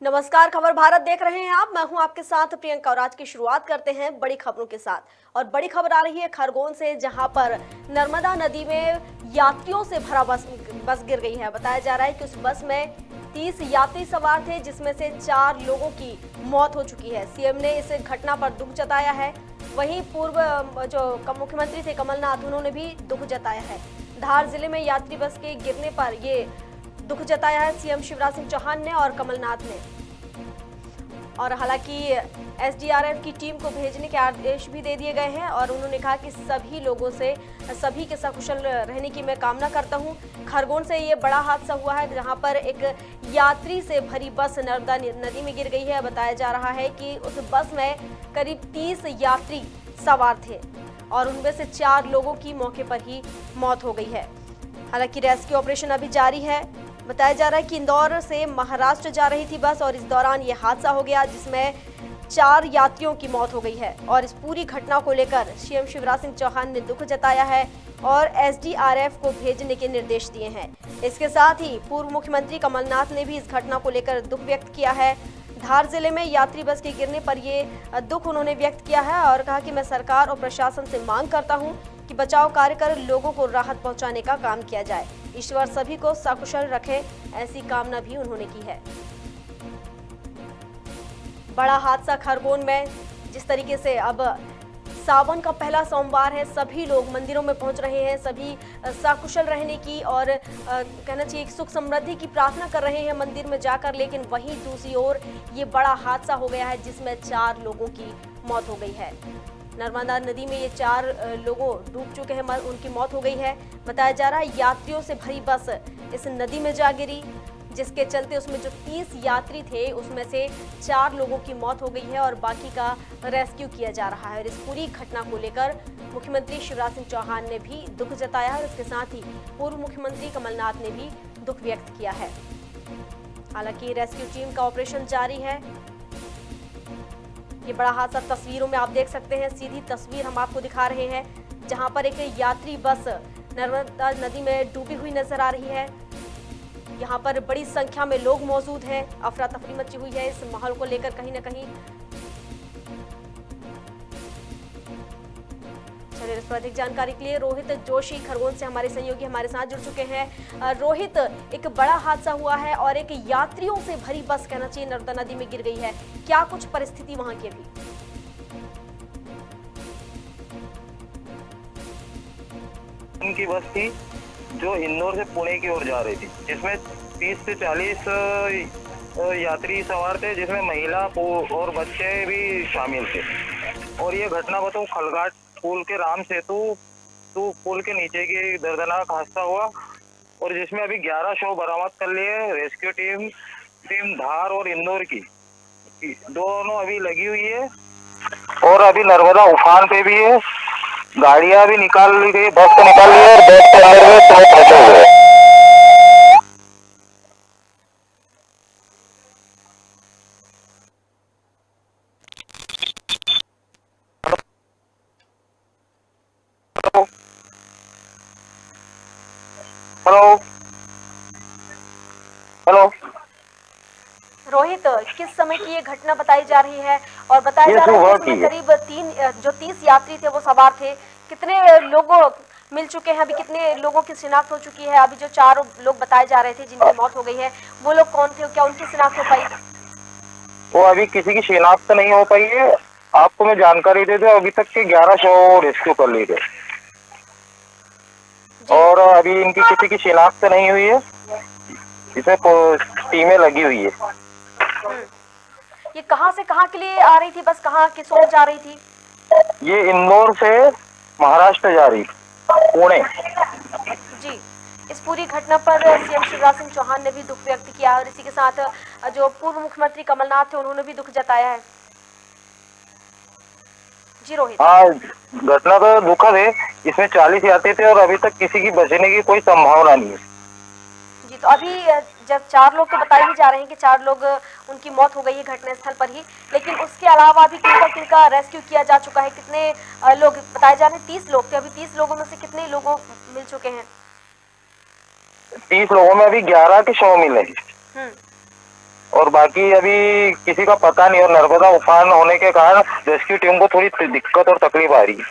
नमस्कार, खबर भारत देख रहे हैं आप। मैं हूं आपके साथ प्रियंका और आज की शुरुआत करते हैं बड़ी खबरों के साथ। और बड़ी खबर आ रही है खरगोन से, जहां पर नर्मदा नदी में यात्रियों से भरा बस गिर गई है। बताया जा रहा है कि उस बस में 30 यात्री सवार थे, जिसमें से 4 लोगों की मौत हो चुकी है। सीएम ने इस घटना पर दुख जताया है। वहीं पूर्व जो मुख्यमंत्री थे कमलनाथ, उन्होंने भी दुख जताया है। धार जिले में यात्री बस के गिरने पर ये दुख जताया है सीएम शिवराज सिंह चौहान ने और कमलनाथ ने। और हालांकि एसडीआरएफ की टीम को भेजने के आदेश भी दे दिए गए हैं और उन्होंने कहा कि सभी के सकुशल रहने की मैं कामना करता हूं। खरगोन से ये बड़ा हादसा हुआ है, जहां पर एक यात्री से भरी बस नर्मदा नदी में गिर गई है। बताया जा रहा है कि उस बस में करीब 30 यात्री सवार थे और उनमें से 4 लोगों की मौके पर ही मौत हो गई है। हालांकि रेस्क्यू ऑपरेशन अभी जारी है। बताया जा रहा है कि इंदौर से महाराष्ट्र जा रही थी बस और इस दौरान ये हादसा हो गया, जिसमें 4 यात्रियों की मौत हो गई है। और इस पूरी घटना को लेकर सीएम शिवराज सिंह चौहान ने दुख जताया है और एसडीआरएफ को भेजने के निर्देश दिए हैं। इसके साथ ही पूर्व मुख्यमंत्री कमलनाथ ने भी इस घटना को लेकर दुख व्यक्त किया है। धार जिले में यात्री बस के गिरने पर ये दुख उन्होंने व्यक्त किया है और कहा कि मैं सरकार और प्रशासन से मांग करता हूं कि बचाव कार्य कर लोगों को राहत पहुंचाने का काम किया जाए। ईश्वर सभी को सकुशल रखे, ऐसी कामना भी उन्होंने की है। बड़ा हादसा खरगोन में। जिस तरीके से अब सावन का पहला सोमवार है, सभी लोग मंदिरों में पहुंच रहे हैं, सभी सकुशल रहने की और कहना चाहिए सुख समृद्धि की प्रार्थना कर रहे हैं मंदिर में जाकर। लेकिन वहीं दूसरी ओर ये बड़ा हादसा हो गया है, जिसमें 4 लोगों की मौत हो गई है। नर्मदा नदी में ये 4 लोगों डूब चुके हैं, उनकी मौत हो गई है। बताया जा रहा है यात्रियों से भरी बस इस नदी में जा गिरी, जिसके चलते उसमें जो 30 यात्री थे उसमें से 4 लोगों की मौत हो गई है और बाकी का रेस्क्यू किया जा रहा है। और इस पूरी घटना को लेकर मुख्यमंत्री शिवराज सिंह चौहान ने भी दुख जताया है और इसके साथ ही पूर्व मुख्यमंत्री कमलनाथ ने भी दुख व्यक्त किया है। हालांकि रेस्क्यू टीम का ऑपरेशन जारी है। ये बड़ा हादसा तस्वीरों में आप देख सकते हैं, सीधी तस्वीर हम आपको दिखा रहे हैं, जहां पर एक यात्री बस नर्मदा नदी में डूबी हुई नजर आ रही है। यहां पर बड़ी संख्या में लोग मौजूद हैं। अफरा तफरी मची हुई है इस माहौल को लेकर कहीं ना कहीं। चलिए, इस पर अधिक जानकारी के लिए रोहित जोशी खरगोन से हमारे सहयोगी हमारे साथ जुड़ चुके हैं। रोहित, एक बड़ा हादसा हुआ है और एक यात्रियों से भरी बस कहना चाहिए नर्मदा नदी में गिर गई है। क्या कुछ परिस्थिति वहां की अभी? उनकी बस थी जो इंदौर से पुणे की ओर जा रही थी, जिसमें 30 से 40 यात्री सवार थे, जिसमें महिला और बच्चे भी शामिल थे। और ये घटना बताऊं, खलघाट पुल के राम सेतु पुल के नीचे की दर्दनाक हादसा हुआ और जिसमें अभी 11 शव बरामद कर लिए। रेस्क्यू टीम धार और इंदौर की दोनों अभी लगी हुई है और अभी नर्मदा उफान पे भी है। गाड़ियां भी निकाल ली गई, बस को निकाल ली और बस के अंदर में 2 फंसे हुए हैं। हेलो हेलो रोहित, किस समय की ये घटना बताई जा रही है? और बताया जा रहा है कि इसमें करीब 30 यात्री थे वो सवार थे। कितने लोगों मिल चुके हैं अभी? कितने लोगों की शिनाख्त हो चुकी है? अभी जो 4 लोग बताए जा रहे थे जिनकी मौत हो गई है, वो लोग कौन थे? क्या उनकी शिनाख्त हो पाई? वो अभी किसी की शिनाख्त नहीं हो पाई है। आपको मैं जानकारी दे दूं, अभी तक के 11 शव रेस्क्यू कर लिए गए और अभी इनकी किसी की शिनाख्त नहीं हुई है। इसमें टीमें लगी हुई है। ये कहां से कहां के लिए आ रही थी बस? कहां किस ओर जा रही थी? ये इंदौर से महाराष्ट्र जा रही, पुणे। जी, इस पूरी घटना पर सीएम शिवराज सिंह चौहान ने भी दुख व्यक्त किया और इसी के साथ जो पूर्व मुख्यमंत्री कमलनाथ थे उन्होंने भी दुख जताया है। जी रोहित। हाँ, घटना तो दुखद है। इसमें 40 यात्री थे और अभी तक किसी की बचने की कोई संभावना नहीं है। जी, तो अभी जब 4 लोग तो बताए ही जा रहे हैं कि 4 लोग उनकी मौत हो गई है घटनास्थल पर ही, लेकिन उसके अलावा भी किनका रेस्क्यू किया जा चुका है? कितने लोग बताए जा रहे हैं? 30 लोग थे। अभी 30 लोगों में से कितने लोगों मिल चुके हैं? 30 लोगों में अभी 11 के शव मिले और बाकी अभी किसी का पता नहीं। और नर्मदा उफान होने के कारण रेस्क्यू टीम को थोड़ी दिक्कत और तकलीफ आ रही है।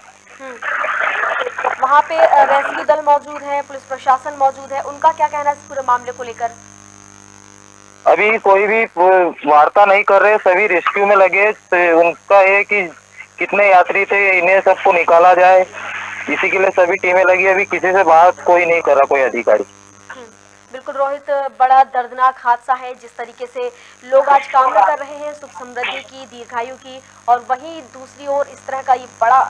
वहाँ पे रेस्क्यू दल मौजूद है, पुलिस प्रशासन मौजूद है, उनका क्या कहना है इस पूरे मामले को लेकर? अभी कोई भी वार्ता नहीं कर रहे, सभी रेस्क्यू में लगे। तो उनका है कि कितने यात्री थे, इन्हें सबको निकाला जाए, इसी के लिए सभी टीमें लगी। अभी किसी से बात कोई नहीं कर रहा, कोई अधिकारी। बिल्कुल रोहित, बड़ा दर्दनाक हादसा है। जिस तरीके से लोग आज कामना कर रहे हैं सुख समृद्धि की, दीर्घायु की, और वहीं दूसरी ओर इस तरह का ये बड़ा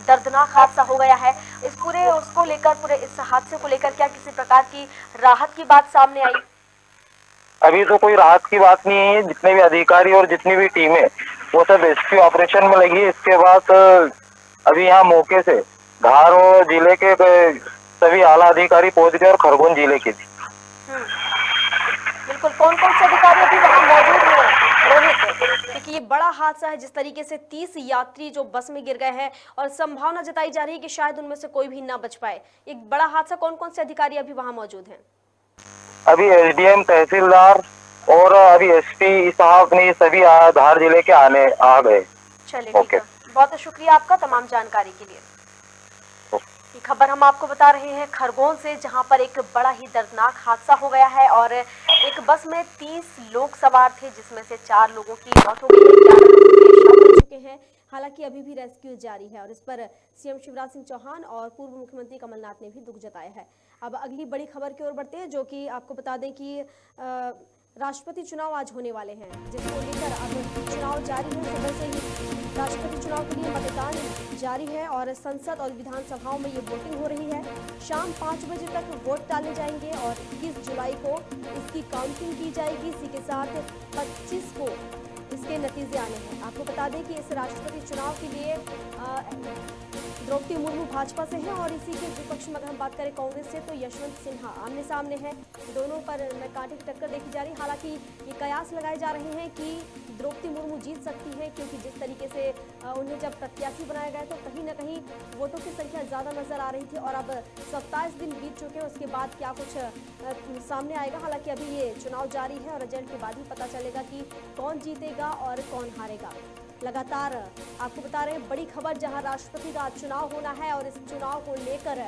दर्दनाक हादसा हो गया है। इस पूरे उसको लेकर, पूरे इस हादसे को लेकर क्या किसी प्रकार की राहत की बात सामने आई? अभी तो कोई राहत की बात नहीं है। जितने भी अधिकारी और जितनी भी टीमें वो सब रेस्क्यू ऑपरेशन में लगी है। इसके बाद अभी यहाँ मौके से धार और जिले के सभी आला अधिकारी पहुंच गए और खरगोन जिले के भी। बिल्कुल, कौन कौन से अधिकारी अभी वहाँ मौजूद हैं रोहित? क्योंकि ये बड़ा हादसा है, जिस तरीके से 30 यात्री जो बस में गिर गए हैं और संभावना जताई जा रही है कि शायद उनमें से कोई भी ना बच पाए। एक बड़ा हादसा, कौन कौन से अधिकारी अभी वहाँ मौजूद हैं? अभी एसडीएम, तहसीलदार और अभी एसपी साहब ने सभी धार जिले के आ गए। चलिए ठीक है, बहुत शुक्रिया आपका तमाम जानकारी के लिए। ये खबर हम आपको बता रहे हैं खरगोन से, जहां पर एक बड़ा ही दर्दनाक हादसा हो गया है और एक बस में 30 लोग सवार थे, जिसमें से 4 लोगों की मौत हो गई है, 11 लोग शव बन चुके हैं। हालांकि अभी भी रेस्क्यू जारी है और इस पर सीएम शिवराज सिंह चौहान और पूर्व मुख्यमंत्री कमलनाथ ने भी दुख जताया है। अब अगली बड़ी खबर की ओर बढ़ते हैं, जो कि आपको बता दें कि राष्ट्रपति चुनाव आज होने वाले हैं, जिसको लेकर अब चुनाव जारी है। सुबह से ही राष्ट्रपति चुनाव के लिए मतदान जारी है और संसद और विधानसभाओं में ये वोटिंग हो रही है। शाम 5 बजे तक वोट डाले जाएंगे और 21 जुलाई को इसकी काउंटिंग की जाएगी। इसी के साथ 25 को इसके नतीजे आने हैं। आपको बता दें कि इस राष्ट्रपति चुनाव के लिए द्रौपदी मुर्मू भाजपा से हैं और इसी के विपक्ष में अगर हम बात करें कांग्रेस से, तो यशवंत सिन्हा आमने सामने है। दोनों पर कांटे की टक्कर देखी जा रही। हालांकि ये कयास लगाए जा रहे हैं कि द्रौपदी मुर्मू जीत सकती है, क्योंकि जिस तरीके से उन्हें जब प्रत्याशी बनाया गया तो कहीं ना कहीं वोटों की संख्या ज़्यादा नजर आ रही थी और अब 27 दिन बीत चुके हैं, उसके बाद क्या कुछ सामने आएगा। हालांकि अभी ये चुनाव जारी है और रिजल्ट के बाद ही पता चलेगा कि कौन जीतेगा और कौन हारेगा। लगातार आपको बता रहे हैं बड़ी खबर, जहां राष्ट्रपति का चुनाव होना है और इस चुनाव को लेकर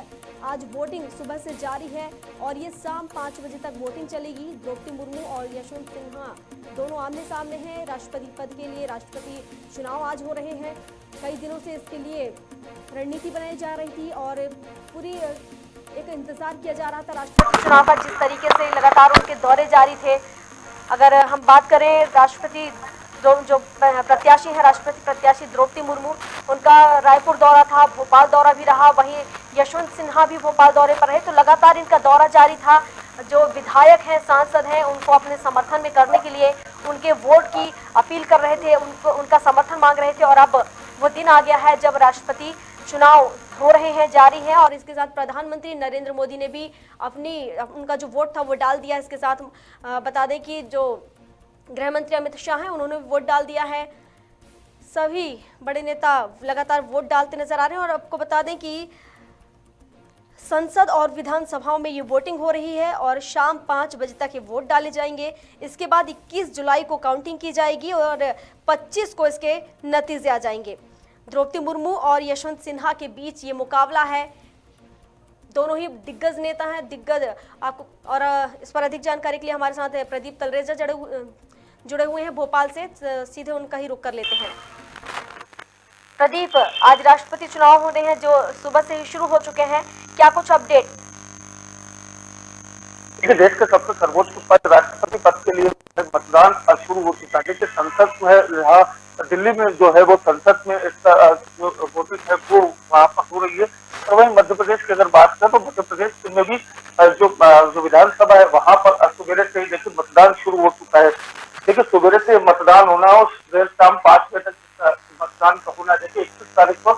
आज वोटिंग सुबह से जारी है और ये शाम 5 बजे तक वोटिंग चलेगी। द्रौपदी मुर्मू और यशवंत सिन्हा दोनों आमने सामने हैं राष्ट्रपति पद के लिए। राष्ट्रपति चुनाव आज हो रहे हैं। कई दिनों से इसके लिए रणनीति बनाई जा रही थी और पूरी एक इंतजार किया जा रहा था राष्ट्रपति चुनाव का। जिस तरीके से लगातार उनके दौरे जारी थे, अगर हम बात करें राष्ट्रपति जो प्रत्याशी है, राष्ट्रपति प्रत्याशी द्रौपदी मुर्मू, उनका रायपुर दौरा था, भोपाल दौरा भी रहा, वहीं यशवंत सिन्हा भी भोपाल दौरे पर रहे। तो लगातार इनका दौरा जारी था। जो विधायक हैं, सांसद हैं, उनको अपने समर्थन में करने के लिए उनके वोट की अपील कर रहे थे, उनका समर्थन मांग रहे थे और अब वो दिन आ गया है जब राष्ट्रपति चुनाव हो रहे हैं, जारी है। और इसके साथ प्रधानमंत्री नरेंद्र मोदी ने भी उनका जो वोट था वो डाल दिया। इसके साथ बता दें कि जो गृह मंत्री अमित शाह हैं, उन्होंने वोट डाल दिया है। सभी बड़े नेता लगातार वोट डालते नजर आ रहे हैं और आपको बता दें कि संसद और विधानसभाओं में ये वोटिंग हो रही है और शाम 5 बजे तक ये वोट डाले जाएंगे। इसके बाद 21 जुलाई को काउंटिंग की जाएगी और 25 को इसके नतीजे आ जाएंगे। द्रौपदी मुर्मू और यशवंत सिन्हा के बीच ये मुकाबला है। दोनों ही दिग्गज नेता हैं, दिग्गज आपको। और इस पर अधिक जानकारी के लिए हमारे साथ प्रदीप तलरेजा जुड़े हुए हैं भोपाल से। सीधे उनका ही रुख कर लेते हैं। प्रदीप, आज राष्ट्रपति चुनाव होने हैं जो सुबह से ही शुरू हो चुके हैं, क्या कुछ अपडेट? देश के सबसे सर्वोच्च पद राष्ट्रपति पद के लिए मतदान शुरू हो चुका है। देखिए संसद जो है यहाँ दिल्ली में जो है वो संसद में इसका जो वोटिंग है वो वहाँ पर हो रही है। और वहीं मध्य प्रदेश की अगर बात करें तो मध्य प्रदेश में भी जो विधानसभा है वहाँ पर सवेरे से ही देखिए मतदान शुरू हो चुका है। देखिए सवेरे से मतदान होना और शाम 5 बजे तक मतदान का होना। देखिए 21 तारीख को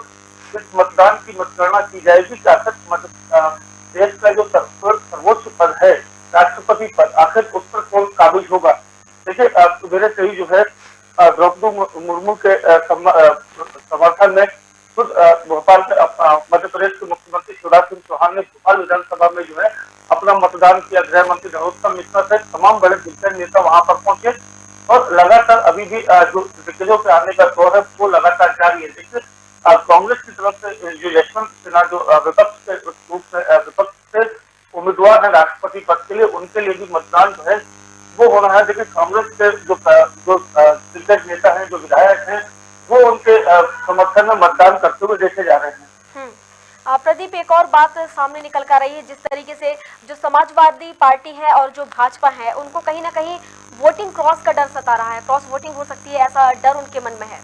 इस मतदान की मतगणना की जाएगी कि आखिर देश का जो सर्वोच्च पद है राष्ट्रपति पद, आखिर उस पर कौन काबिज होगा। देखिए सवेरे से ही जो है द्रौपदी मुर्मू के समर्थन में खुद भोपाल के मध्य प्रदेश के मुख्यमंत्री शिवराज सिंह चौहान ने भोपाल विधानसभा में जो है अपना मतदान किया। गृह मंत्री नरोत्तम मिश्रा सहित तमाम बड़े दिग्गज नेता वहां पर पहुंचे और लगातार अभी भी जो दिग्गजों के आने का दौर है वो लगातार जारी है। देखिए कांग्रेस की तरफ से जो यशवंत सिन्हा जो विपक्ष के रूप में विपक्ष से उम्मीदवार है राष्ट्रपति पद के लिए, उनके लिए भी मतदान जो है वो हो रहा है। देखिए कांग्रेस के जो दिग्गज नेता हैं, जो विधायक हैं, वो उनके समर्थन में मतदान करते हुए देखे जा रहे हैं। प्रदीप, एक और बात सामने निकल कर रही है, जिस तरीके से जो समाजवादी पार्टी है और जो भाजपा है, उनको कहीं ना कहीं वोटिंग क्रॉस का डर सता रहा है, क्रॉस वोटिंग हो सकती है, ऐसा डर उनके मन में है।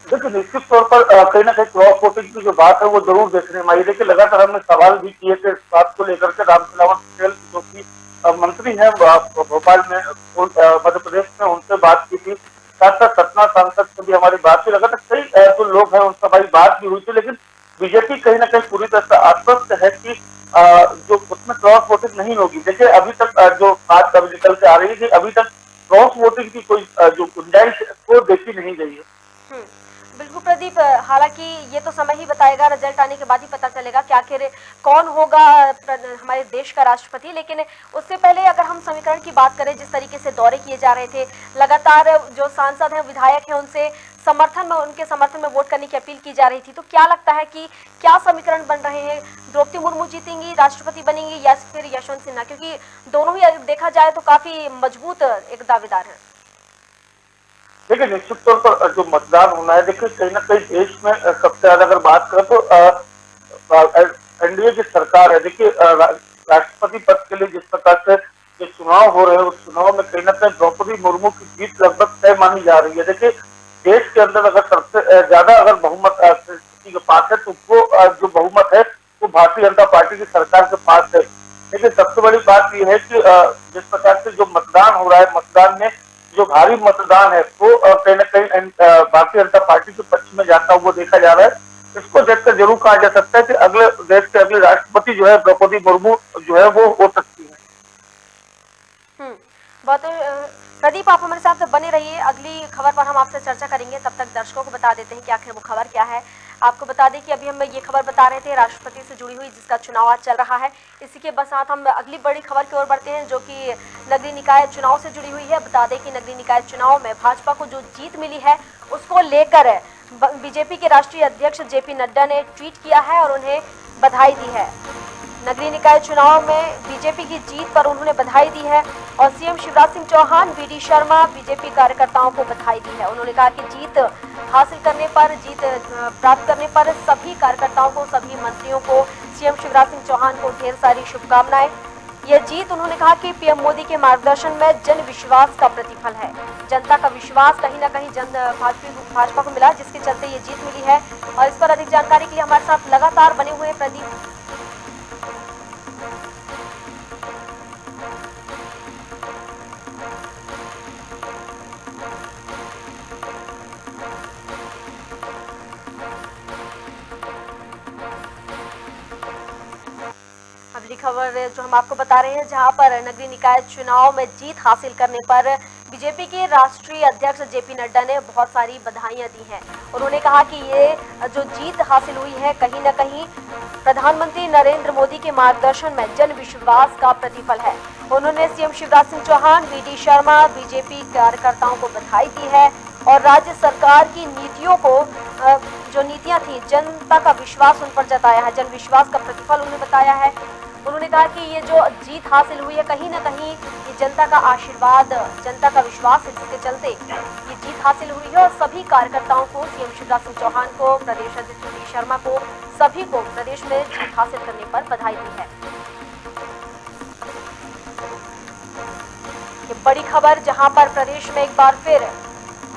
देखिए निश्चित तौर पर कहीं ना कहीं क्रॉस वोटिंग की जो बात है वो जरूर देखने में आई। देखिए लगातार हमने सवाल भी किए थे इस बात को लेकर के। रामखिलावन पटेल जो की मंत्री है भोपाल में, मध्य प्रदेश में, उनसे बात की थी। साथ साथ सतना सांसद से भी हमारी बात हुई। लगातार कई जो लोग हैं उनसे हमारी बात भी हुई थी, लेकिन बीजेपी कहीं ना कहीं पूरी तरह से आश्वस्त है कि जो उसमें क्रॉस वोटिंग नहीं होगी। देखिए अभी तक जो बात अभी निकल के आ रही है कि अभी तक क्रॉस वोटिंग की कोई जो गुंजाइश वो देखी नहीं गई है। बिल्कुल प्रदीप, हालांकि ये तो समय ही बताएगा, रिजल्ट आने के बाद ही पता चलेगा कि आखिर कौन होगा हमारे देश का राष्ट्रपति। लेकिन उससे पहले अगर हम समीकरण की बात करें, जिस तरीके से दौरे किए जा रहे थे, लगातार जो सांसद हैं, विधायक हैं, उनसे उनके समर्थन में वोट करने की अपील की जा रही थी, तो क्या लगता है कि क्या समीकरण बन रहे हैं? द्रौपदी मुर्मू जीतेंगी, राष्ट्रपति बनेंगी, या फिर यशवंत सिन्हा? क्योंकि दोनों ही देखा जाए तो काफी मजबूत एक दावेदार है। देखिए निश्चित तौर पर जो मतदान होना है, देखिए कहीं ना कहीं देश में सबसे ज्यादा अगर बात करें तो एनडीए की सरकार है। देखिए राष्ट्रपति पद के लिए जिस प्रकार से जो चुनाव हो रहे हैं, उस चुनाव में कहीं ना कहीं द्रौपदी मुर्मू की जीत लगभग तय मानी जा रही है। देखिए देश के अंदर अगर सबसे ज्यादा अगर बहुमत किसी के पास है तो वो जो बहुमत है वो भारतीय जनता पार्टी की सरकार के पास है। लेकिन सबसे बड़ी बात यह है कि जिस प्रकार से जो मतदान हो रहा है, मतदान में जो भारी मतदान है वो कहीं ना कहीं भारतीय जनता पार्टी के पक्ष में जाता हुआ देखा जा रहा है। इसको देखकर जरूर कहा जा सकता है कि अगले देश के अगले राष्ट्रपति जो है द्रौपदी मुर्मू जो है वो हो सकती है। बहुत प्रदीप, आप हमारे साथ बने रहिए, अगली खबर पर हम आपसे चर्चा करेंगे। तब तक दर्शकों को बता देते हैं कि आखिर वो खबर क्या है। आपको बता दें कि अभी हम ये खबर बता रहे थे राष्ट्रपति से जुड़ी हुई, जिसका चुनाव आज चल रहा है। इसी के साथ हम अगली बड़ी खबर की ओर बढ़ते हैं, जो कि नगरीय निकाय चुनाव से जुड़ी हुई है। बता दें कि नगरीय निकाय चुनाव में भाजपा को जो जीत मिली है, उसको लेकर बीजेपी के राष्ट्रीय अध्यक्ष जेपी नड्डा ने ट्वीट किया है और उन्हें बधाई दी है। नगरीय निकाय चुनाव में बीजेपी की जीत पर उन्होंने बधाई दी है और CM Shivraj Singh Chouhan, VD Sharma BJP कार्यकर्ताओं को बधाई दी है। उन्होंने कहा कि जीत हासिल करने पर, जीत प्राप्त करने पर सभी कार्यकर्ताओं को, सभी मंत्रियों को, सीएम शिवराज सिंह चौहान को ढेर सारी शुभकामनाएं। यह जीत, उन्होंने कहा कि पीएम मोदी के मार्गदर्शन में जन विश्वास का प्रतिफल है। जनता का विश्वास कहीं ना कहीं भाजपा को मिला, जिसके चलते ये जीत मिली है। और इस पर अधिक जानकारी के लिए हमारे साथ लगातार बने हुए हैं प्रदीप। अगली खबर जो हम आपको बता रहे हैं, जहां पर नगरीय निकाय चुनाव में जीत हासिल करने पर बीजेपी के राष्ट्रीय अध्यक्ष जेपी नड्डा ने बहुत सारी बधाइयां दी हैं। उन्होंने कहा कि ये जो जीत हासिल हुई है, कहीं न कहीं प्रधानमंत्री नरेंद्र मोदी के मार्गदर्शन में जन विश्वास का प्रतिफल है। उन्होंने CM Shivraj Singh Chouhan, VD Sharma, BJP कार्यकर्ताओं को बधाई दी है और राज्य सरकार की नीतियों को, जो नीतियां थी, जनता का विश्वास उन पर जताया है, जन विश्वास का प्रतिफल उन्हें बताया है। उन्होंने कहा कि ये जो जीत हासिल हुई है, कहीं ना कहीं ये जनता का आशीर्वाद, जनता का विश्वास है, जिसके चलते ये जीत हासिल हुई है। और सभी कार्यकर्ताओं को, सीएम शिवराज सिंह चौहान को, प्रदेश अध्यक्ष वीडी शर्मा को, सभी को प्रदेश में जीत हासिल करने पर बधाई दी है। ये बड़ी खबर, जहां पर प्रदेश में एक बार फिर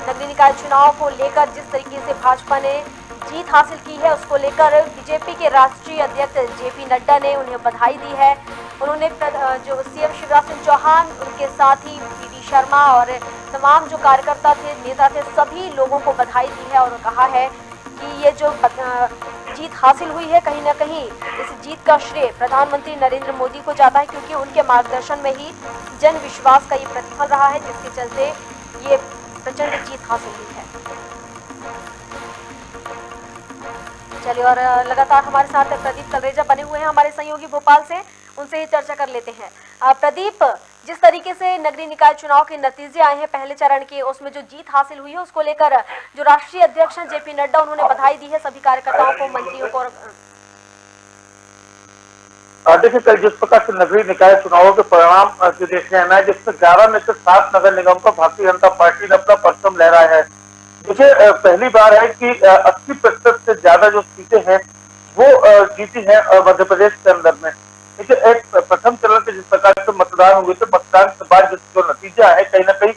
नगरीय निकाय चुनाव को लेकर जिस तरीके से भाजपा ने जीत हासिल की है, उसको लेकर बीजेपी के राष्ट्रीय अध्यक्ष जेपी नड्डा ने उन्हें बधाई दी है। उन्होंने जो सीएम शिवराज सिंह चौहान, उनके साथ ही वीडी शर्मा और तमाम जो कार्यकर्ता थे, नेता थे, सभी लोगों को बधाई दी है और कहा है कि ये जो जीत हासिल हुई है, कहीं ना कहीं इस जीत का श्रेय प्रधानमंत्री नरेंद्र मोदी को जाता है, क्योंकि उनके मार्गदर्शन में ही जन विश्वास का ये प्रतिफल रहा है, जिसके चलते ये प्रचंड जीत हासिल हुई है। चलिए, और लगातार हमारे साथ प्रदीप तलरेजा बने हुए हैं हमारे सहयोगी भोपाल से, उनसे ही चर्चा कर लेते हैं। प्रदीप, जिस तरीके से नगरीय निकाय चुनाव के नतीजे आए हैं पहले चरण के, उसमें जो जीत हासिल हुई है उसको लेकर जो राष्ट्रीय अध्यक्ष हैं जेपी नड्डा, उन्होंने बधाई दी है सभी कार्यकर्ताओं को, मंत्रियों को। देखिए, कल जिस प्रकार से नगरीय निकाय चुनावों के परिणाम जो देखने आना है, जिसमें 11 में से 7 नगर निगम को भारतीय जनता पार्टी ने अपना परचम लहराया है। देखिए, पहली बार है कि 80% से ज्यादा जो सीटें हैं वो जीती है मध्य प्रदेश के अंदर में। देखिए, एक प्रथम चरण के जिस प्रकार से मतदान हुए थे, मतदान के बाद जो नतीजा है कहीं ना कहीं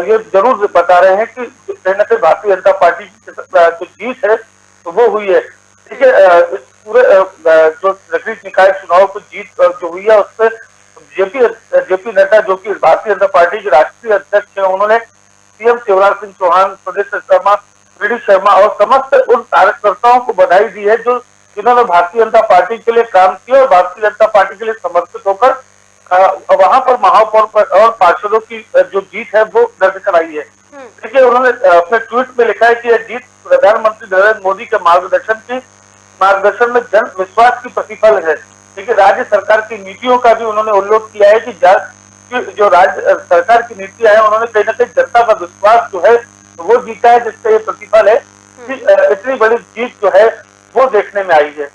ये जरूर बता रहे हैं कि कहीं ना कहीं भारतीय जनता पार्टी की जो जीत है तो वो हुई है। देखिए, इस पूरे जो नगरीय निकाय चुनाव की जीत जो हुई है उससे जेपी नड्डा, जो कि भारतीय जनता पार्टी के राष्ट्रीय अध्यक्ष है, उन्होंने सीएम शिवराज सिंह चौहान, प्रदेश शर्मा, वी.डी. शर्मा और समस्त उन कार्यकर्ताओं को बधाई दी है जो जिन्होंने भारतीय जनता पार्टी के लिए काम किया और भारतीय जनता पार्टी के लिए समर्पित होकर वहां पर महापौर और पार्षदों की जो जीत है वो दर्ज कराई है। देखिए, उन्होंने अपने ट्वीट में लिखा है कि यह जीत प्रधानमंत्री नरेंद्र मोदी के मार्गदर्शन में जन विश्वास की प्रतिफल है। देखिए, राज्य सरकार की नीतियों का भी उन्होंने उल्लेख किया है कि जो राज्य सरकार की नीतियां हैं उन्होंने कहीं ना कहीं जनता का विश्वास जो है वो जीता है, जिसका ये प्रतिफल है कि इतनी बड़ी जीत जो है वो देखने में आई है।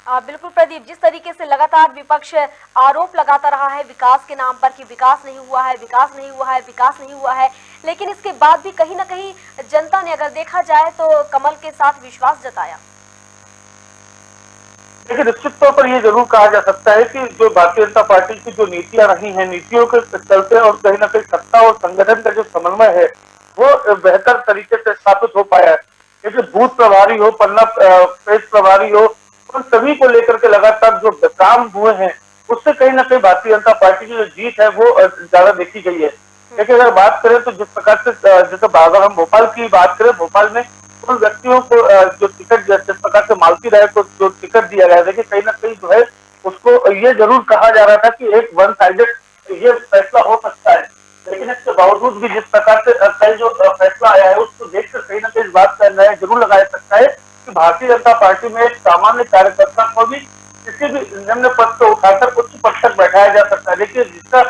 बिल्कुल प्रदीप, जिस तरीके से लगातार विपक्ष आरोप लगाता रहा है विकास के नाम पर कि विकास नहीं हुआ है, विकास नहीं हुआ है, विकास नहीं हुआ है, लेकिन इसके बाद भी कहीं ना कहीं जनता ने अगर देखा जाए तो कमल के साथ विश्वास जताया। देखिए, निश्चित तौर पर ये जरूर कहा जा सकता है कि जो भारतीय जनता पार्टी की जो नीतियां रही हैं, नीतियों के चलते और कहीं ना कहीं सत्ता और संगठन का जो समन्वय है वो बेहतर तरीके से स्थापित हो पाया है। जैसे बूथ प्रभारी हो, पन्ना पेज प्रभारी हो, उन सभी को लेकर के लगातार जो काम हुए हैं उससे कहीं ना कहीं भारतीय जनता पार्टी की जो जीत है वो ज्यादा देखी गई है। देखिए, अगर बात करें तो जिस प्रकार से जैसे अगर हम भोपाल की बात करें, भोपाल में उन व्यक्तियों को जो टिकट, जिस प्रकार से मालती राय को जो टिकट दिया गया, देखिए कहीं ना कहीं जो है उसको ये जरूर कहा जा रहा था कि एक वन साइडेड ये फैसला हो सकता है, लेकिन इसके बावजूद भी जिस प्रकार से कल जो फैसला आया है उसको देखकर कहीं ना कहीं इस बात का निर्णय जरूर लगाया सकता है कि भारतीय जनता पार्टी में एक सामान्य कार्यकर्ता को भी किसी भी निम्न पद से उठाकर उच्च पद तक बैठाया जा सकता है। देखिए, जिसका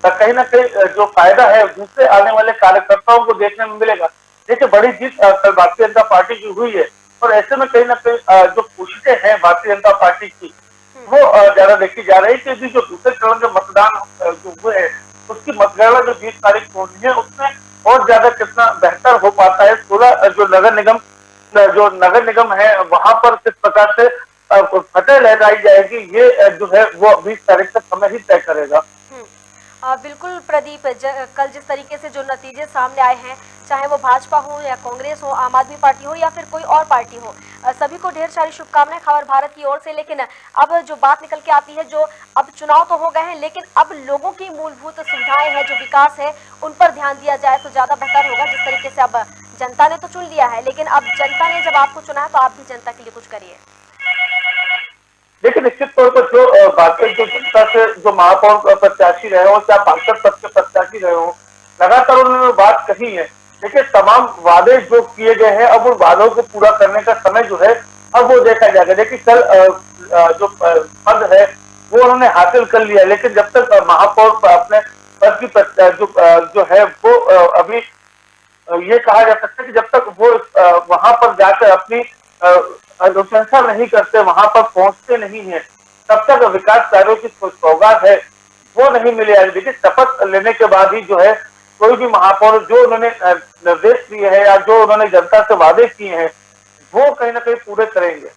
कहीं ना कहीं जो फायदा है दूसरे आने वाले कार्यकर्ताओं को देखने में मिलेगा। देखिए, बड़ी जीत कल भारतीय जनता पार्टी की हुई है और ऐसे में कहीं ना कहीं जो कोशिशें हैं भारतीय जनता पार्टी की वो ज्यादा देखी जा रही है कि जो दूसरे चरण के मतदान जो हुए हैं उसकी मतगणना जो 20 तारीख को होनी है उसमें और ज्यादा कितना बेहतर हो पाता है। 16 जो नगर निगम है वहां पर किस प्रकार से फतेह लहराई जाएगी, ये जो है वो 20 तारीख तक समय ही तय करेगा। बिल्कुल प्रदीप, कल जिस तरीके से जो नतीजे सामने आए हैं, चाहे वो भाजपा हो या कांग्रेस हो, आम आदमी पार्टी हो या फिर कोई और पार्टी हो, सभी को ढेर सारी शुभकामनाएं खबर भारत की ओर से। लेकिन अब जो बात निकल के आती है, जो अब चुनाव तो हो गए हैं लेकिन अब लोगों की मूलभूत सुविधाएं हैं, जो विकास है उन पर ध्यान दिया जाए तो ज्यादा बेहतर होगा। जिस तरीके से अब जनता ने तो चुन लिया है, लेकिन अब जनता ने जब आपको चुना है तो आप भी जनता के लिए कुछ करिए। देखिए, निश्चित तौर पर जो भारतीय जनता से जो महापौर प्रत्याशी रहे हो या पार्षद पद के प्रत्याशी रहे हो, लगातार उन्होंने बात कही है। देखिए, तमाम वादे जो किए गए हैं अब उन वादों को पूरा करने का समय जो है अब वो देखा जाएगा। देखिए, कल जो पद है वो उन्होंने हासिल कर लिया, लेकिन जब तक महापौर अपने पद की जो है वो अभी ये कहा जा सकता है कि जब तक वो वहां पर जाकर अपनी अनुशंसा नहीं करते, वहां पर पहुंचते नहीं है, तब तक विकास कार्यों की सौगात है वो नहीं मिले। देखिए, शपथ लेने के बाद ही जो है कोई भी महापौर जो उन्होंने निर्देश दिए हैं या जो उन्होंने जनता से वादे किए हैं वो कहीं ना कहीं पूरे करेंगे।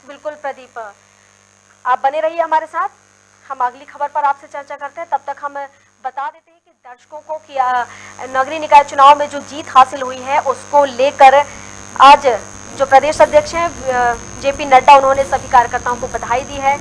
बिल्कुल प्रदीप, आप बने रहिए हमारे साथ, हम अगली खबर पर आपसे चर्चा करते हैं। तब तक हम बता देते हैं कि दर्शकों को कि नगरीय निकाय चुनाव में जो जीत हासिल हुई है उसको लेकर आज जो प्रदेश अध्यक्ष हैं जेपी नड्डा, उन्होंने सभी कार्यकर्ताओं को बधाई दी है।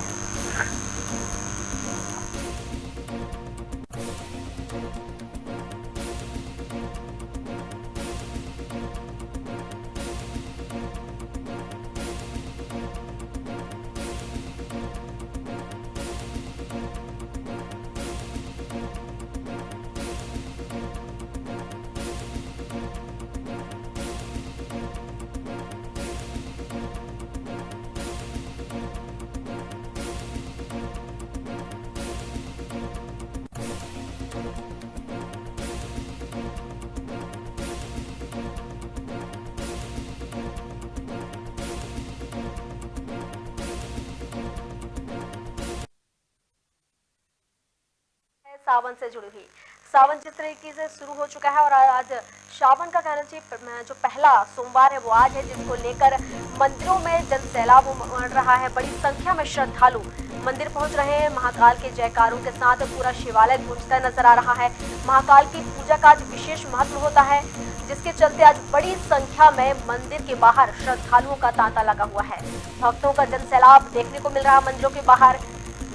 सावन से जुड़ी हुई। सावन जिस तरीके से शुरू हो चुका है और आज सावन का कहना चाहिए जो पहला सोमवार है वो आज है, जिसको लेकर मंदिरों में जन सैलाब उमड़ रहा है। बड़ी संख्या में श्रद्धालु मंदिर पहुंच रहे हैं। महाकाल के जयकारों के साथ पूरा शिवालय गूंजता नजर आ रहा है। महाकाल की पूजा का आज विशेष महत्व होता है, जिसके चलते आज बड़ी संख्या में मंदिर के बाहर श्रद्धालुओं का तांता लगा हुआ है। भक्तों का जन सैलाब देखने को मिल रहा है। मंदिरों के बाहर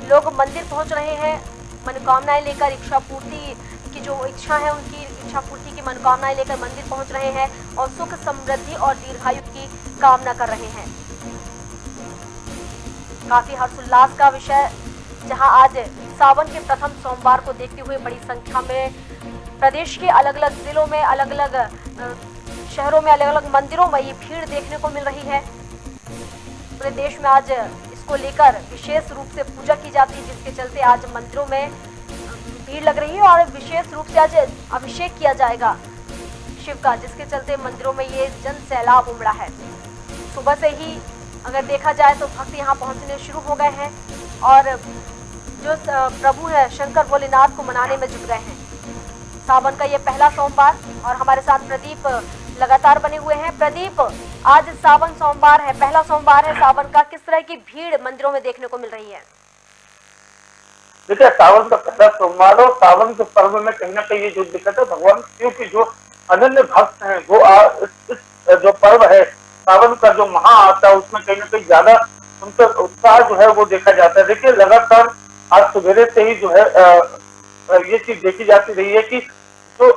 लोग मंदिर पहुंच रहे हैं, मनोकामनाएं लेकर, इच्छा पूर्ति की जो इच्छा है उनकी इच्छा पूर्ति की मनोकामनाएं लेकर मंदिर पहुंच रहे हैं और सुख समृद्धि और दीर्घायु की कामना कर रहे हैं। काफी हर्षोल्लास का विषय, जहां आज सावन के प्रथम सोमवार को देखते हुए बड़ी संख्या में प्रदेश के अलग अलग जिलों में, अलग अलग शहरों में, अलग अलग मंदिरों में ये भीड़ देखने को मिल रही है। पूरे देश में आज इसको लेकर विशेष रूप से पूजा की जाती है, जिसके चलते आज मंदिरों में भीड़ लग रही है और विशेष रूप से आज अभिषेक किया जाएगा शिव का, जिसके चलते मंदिरों में ये जन सैलाब उमड़ा है। सुबह से ही अगर देखा जाए तो भक्त यहाँ पहुंचने शुरू हो गए हैं और जो प्रभु है शंकर भोलेनाथ को मनाने में जुट गए हैं। सावन का ये पहला सोमवार और हमारे साथ प्रदीप लगातार बने हुए हैं। प्रदीप, आज सावन सोमवार है, पहला सोमवार है सावन का, किस तरह की भीड़ मंदिरों में देखने को मिल रही है? देखिए, सावन का पहला सोमवार और सावन के पर्व में कहीं ना कहीं ये जो दिक्कत है, भगवान शिव के जो अनन्य भक्त हैं वो इस जो पर्व है सावन का जो महा आता है उसमें कहीं ना कहीं ज्यादा उनका उत्साह जो है वो देखा जाता है। देखिए, लगातार आज सवेरे से ही जो है ये चीज देखी जाती रही है कि जो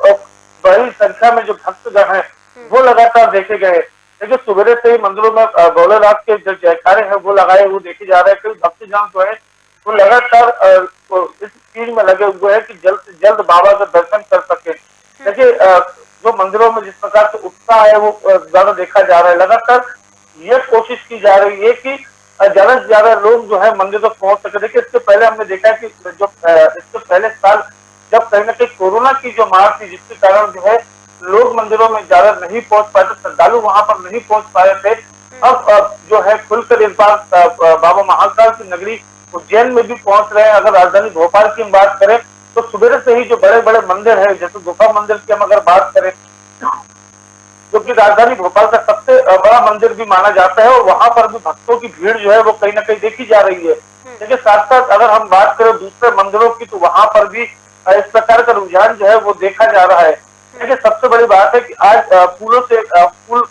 बड़ी संख्या में जो भक्तगण है वो लगातार देखे गए। देखिए, सवेरे से ही मंदिरों में भोलेनाथ के जो जयकारे हैं वो लगाए वो देखे जा रहे हैं। कई भक्तजन जो है वो लगातार इस चीज में लगे हुए हैं कि जल्द से जल्द बाबा का दर्शन कर सके। देखिए, जो मंदिरों में जिस प्रकार से उत्साह है वो ज्यादा देखा जा रहा है। लगातार ये कोशिश की जा रही है कि ज्यादा से ज्यादा लोग जो है मंदिर तक पहुंच सके। देखिए, इससे पहले हमने देखा है कि जो इससे पहले साल जब कहीं ना कहीं कोरोना की जो मार थी, जिसके कारण जो है लोग मंदिरों में ज्यादा नहीं पहुंच पाए थे, श्रद्धालु वहां पर नहीं पहुंच पाए थे। अब जो है खुलकर इस बार बाबा महाकाल की नगरी उज्जैन में भी पहुंच रहे हैं। अगर राजधानी भोपाल की हम बात करें तो सुबह से ही जो बड़े बड़े मंदिर है, जैसे गुफा मंदिर की हम अगर बात करें, क्योंकि राजधानी भोपाल का सबसे बड़ा मंदिर भी माना जाता है और वहां पर भी भक्तों की भीड़ जो है वो कहीं ना कहीं देखी जा रही है। लेकिन साथ साथ अगर हम बात करें दूसरे मंदिरों की तो वहां पर भी इस प्रकार का रुझान जो है वो देखा जा रहा है। लेकिन सबसे बड़ी बात है कि आज फूलों से फूल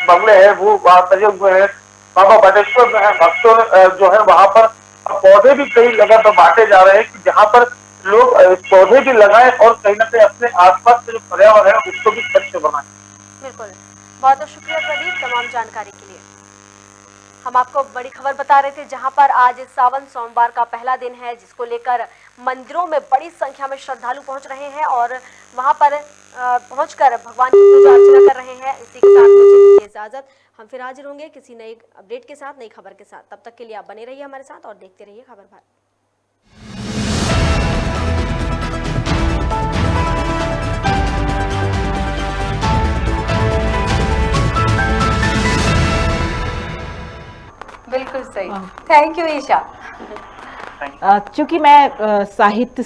बंगले हैं वो वहां सजे हुए हैं। बाबा बटेश्वर में है, भक्तों जो है वहां पर पौधे भी कई लगातार बांटे जा रहे हैं कि जहां पर लोग पौधे भी लगाएं और कहीं ना कहीं अपने आसपास के जो पर्यावरण है उसको भी स्वच्छ बनाएं। बिल्कुल, बहुत बहुत शुक्रिया प्रदीप तमाम जानकारी के लिए। हम आपको बड़ी खबर बता रहे थे, जहां पर आज सावन सोमवार का पहला दिन है, जिसको लेकर मंदिरों में बड़ी संख्या में श्रद्धालु पहुंच रहे हैं और वहां पर पहुंचकर भगवान की पूजा अर्चना कर रहे हैं। इसी के साथ मुझे दीजिए इजाजत। हम फिर हाजिर होंगे किसी नई अपडेट के साथ, नई खबर के साथ। तब तक के लिए आप बने रहिए हमारे साथ और देखते रहिए खबर भारत। बिल्कुल सही। Thank you Isha. चूंकि मैं साहित्य